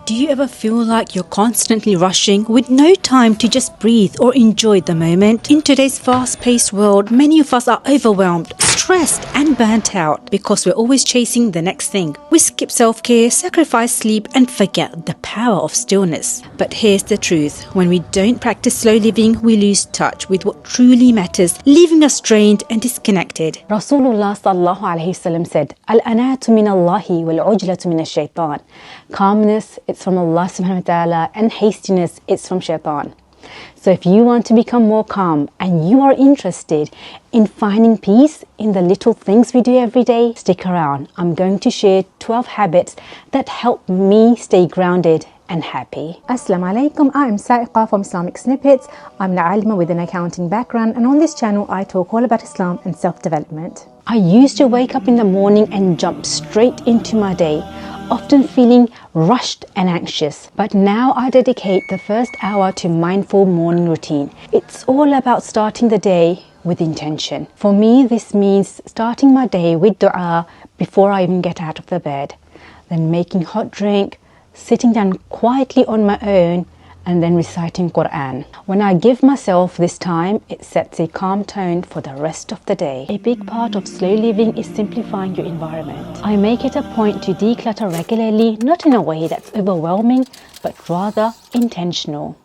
Do you ever feel like you're constantly rushing with no time to just breathe or enjoy the moment? In today's fast-paced world, many of us are overwhelmed, stressed and burnt out because we're always chasing the next thing. We skip self-care, sacrifice sleep and forget the power of stillness. But here's the truth. When we don't practice slow living, we lose touch with what truly matters, leaving us drained and disconnected. Rasulullah sallallahu alayhi wasallam said, Al-anatu min Allahi wal-ujlatu min ash-shaytan. Calmness, it's from Allah subhanahu wa ta'ala, and hastiness, it's from shaitan. So if you want to become more calm and you are interested in finding peace in the little things we do every day, stick around. I'm going to share 12 habits that help me stay grounded and happy. Assalamu alaikum, I'm Sa'iqa from Islamic Snippets. I'm an alima with an accounting background, and on this channel I talk all about Islam and self-development. I used to wake up in the morning and jump straight into my day, often feeling rushed and anxious. But now I dedicate the first hour to mindful morning routine. It's all about starting the day with intention. For me, this means starting my day with dua before I even get out of the bed, then making hot drink, sitting down quietly on my own, and then reciting Quran. When I give myself this time, it sets a calm tone for the rest of the day. A big part of slow living is simplifying your environment. I make it a point to declutter regularly, not in a way that's overwhelming, but rather intentional.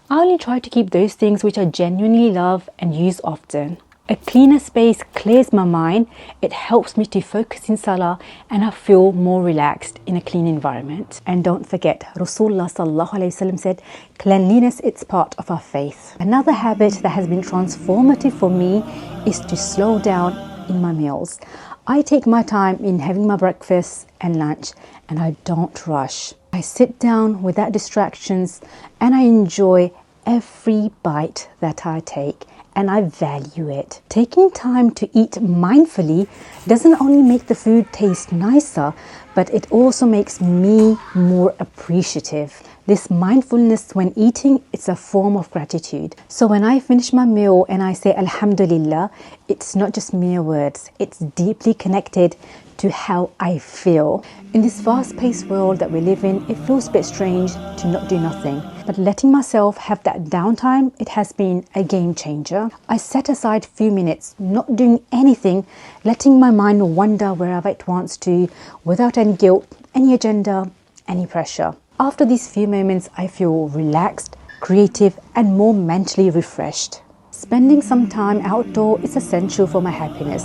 I only try to keep those things which I genuinely love and use often. A cleaner space clears my mind, it helps me to focus in salah, and I feel more relaxed in a clean environment. And don't forget, Rasulullah sallallahu alayhi wasallam said, cleanliness is part of our faith. Another habit that has been transformative for me is to slow down in my meals. I take my time in having my breakfast and lunch, and I don't rush. I sit down without distractions and I enjoy every bite that I take, and I value it. Taking time to eat mindfully doesn't only make the food taste nicer, but it also makes me more appreciative. This mindfulness when eating, it's a form of gratitude. So when I finish my meal and I say Alhamdulillah, it's not just mere words, it's deeply connected to how I feel. In this fast-paced world that we live in, it feels a bit strange to not do nothing. But letting myself have that downtime, it has been a game changer. I set aside a few minutes, not doing anything, letting my mind wander wherever it wants to, without any guilt, any agenda, any pressure. After these few moments, I feel relaxed, creative, and more mentally refreshed. Spending some time outdoor is essential for my happiness.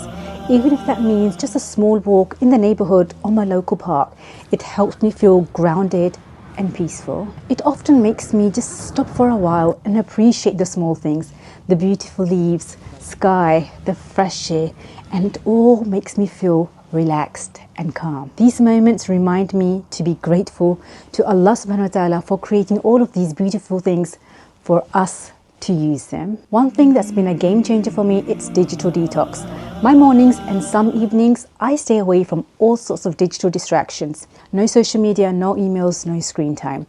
Even if that means just a small walk in the neighborhood or my local park, it helps me feel grounded and peaceful. It often makes me just stop for a while and appreciate the small things, the beautiful leaves, sky, the fresh air, and it all makes me feel relaxed and calm. These moments remind me to be grateful to Allah subhanahu wa ta'ala for creating all of these beautiful things for us to use them. One thing that's been a game changer for me, it's digital detox. My mornings and some evenings, I stay away from all sorts of digital distractions. No social media, no emails, no screen time.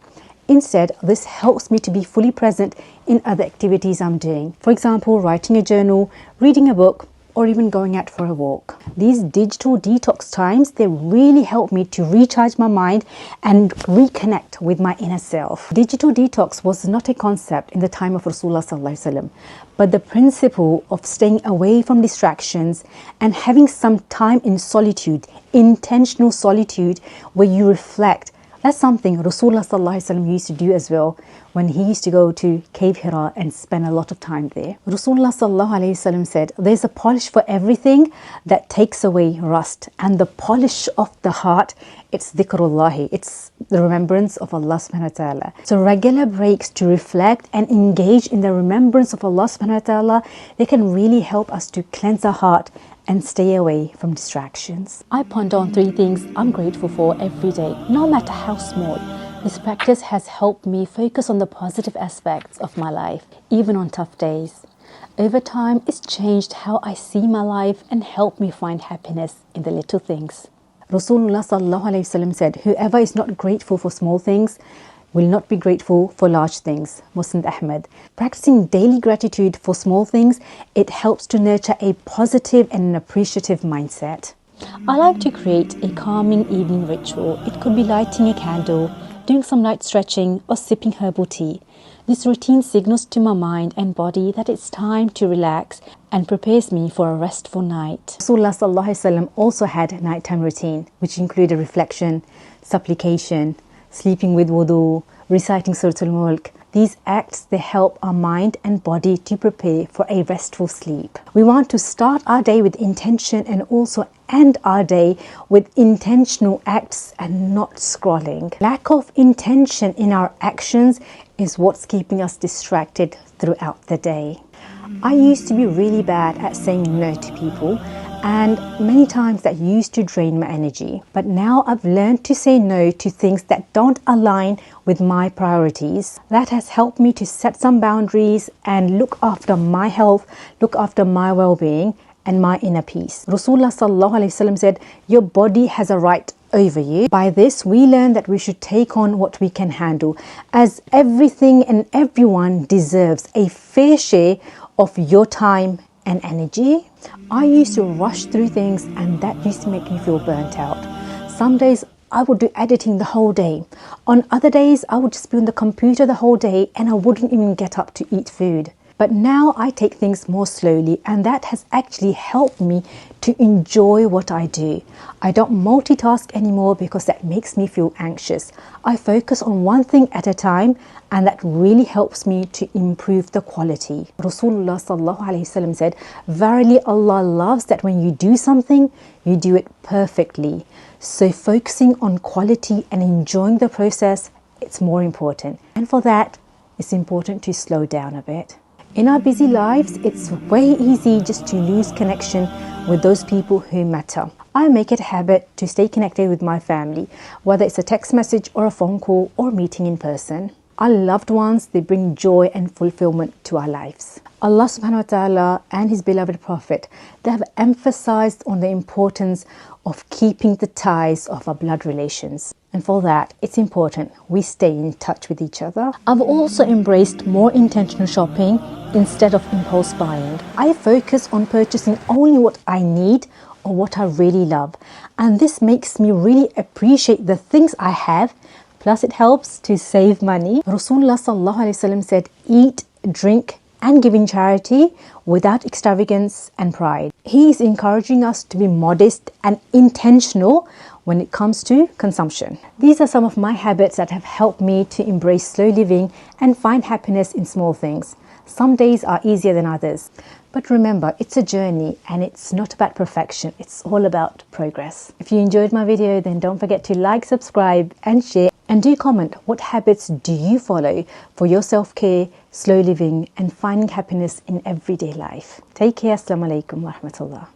Instead, this helps me to be fully present in other activities I'm doing. For example, writing a journal, reading a book, or even going out for a walk. These digital detox times, they really help me to recharge my mind and reconnect with my inner self. Digital detox was not a concept in the time of Rasulullah sallallahu alaihi wasallam, but the principle of staying away from distractions and having some time in solitude, intentional solitude, where you reflect. That's something Rasulullah sallallahu alaihi wasallam used to do as well when he used to go to Cave Hira and spend a lot of time there. Rasulullah sallallahu alaihi wasallam said, there's a polish for everything that takes away rust, and the polish of the heart, it's dhikrullahi, it's the remembrance of Allah subhanahu wa ta'ala. So regular breaks to reflect and engage in the remembrance of Allah subhanahu wa ta'ala, they can really help us to cleanse our heart and stay away from distractions. I ponder on 3 things I'm grateful for every day, no matter how small. This practice has helped me focus on the positive aspects of my life, even on tough days. Over time, it's changed how I see my life and helped me find happiness in the little things. Rasulullah sallallahu alaihi wasallam said, whoever is not grateful for small things will not be grateful for large things. Musnad Ahmad. Practicing daily gratitude for small things, it helps to nurture a positive and an appreciative mindset. I like to create a calming evening ritual. It could be lighting a candle, doing some light stretching or sipping herbal tea. This routine signals to my mind and body that it's time to relax and prepares me for a restful night. Rasulullah sallallahu alaihi wasallam also had a nighttime routine, which included reflection, supplication, sleeping with wudu, reciting Surah Al-Mulk. These acts, they help our mind and body to prepare for a restful sleep. We want to start our day with intention and also end our day with intentional acts and not scrolling. Lack of intention in our actions is what's keeping us distracted throughout the day. I used to be really bad at saying no to people, and many times that used to drain my energy. But now I've learned to say no to things that don't align with my priorities. That has helped me to set some boundaries and look after my health, look after my well-being and my inner peace. Rasulullah sallallahu alaihi wasallam said, your body has a right over you. By this, we learn that we should take on what we can handle, as everything and everyone deserves a fair share of your time and energy. I used to rush through things, and that used to make me feel burnt out. Some days I would do editing the whole day. On other days, I would just be on the computer the whole day and I wouldn't even get up to eat food. But now I take things more slowly, and that has actually helped me to enjoy what I do. I don't multitask anymore because that makes me feel anxious. I focus on one thing at a time, and that really helps me to improve the quality. Rasulullah sallallahu alaihi wasallam said, verily Allah loves that when you do something, you do it perfectly. So focusing on quality and enjoying the process, it's more important. And for that, it's important to slow down a bit. In our busy lives, it's way easy just to lose connection with those people who matter. I make it a habit to stay connected with my family, whether it's a text message or a phone call or meeting in person. Our loved ones, they bring joy and fulfillment to our lives. Allah subhanahu wa ta'ala and His beloved Prophet, they have emphasized on the importance of keeping the ties of our blood relations. And for that, it's important we stay in touch with each other. I've also embraced more intentional shopping instead of impulse buying. I focus on purchasing only what I need or what I really love. And this makes me really appreciate the things I have. Plus it helps to save money. Rasulullah sallallahu alaihi wasallam said, eat, drink and give in charity without extravagance and pride. He is encouraging us to be modest and intentional when it comes to consumption. These are some of my habits that have helped me to embrace slow living and find happiness in small things. Some days are easier than others. But remember, it's a journey and it's not about perfection. It's all about progress. If you enjoyed my video, then don't forget to like, subscribe and share. And do comment, what habits do you follow for your self-care, slow living and finding happiness in everyday life? Take care. Assalamu alaikum wa rahmatullah.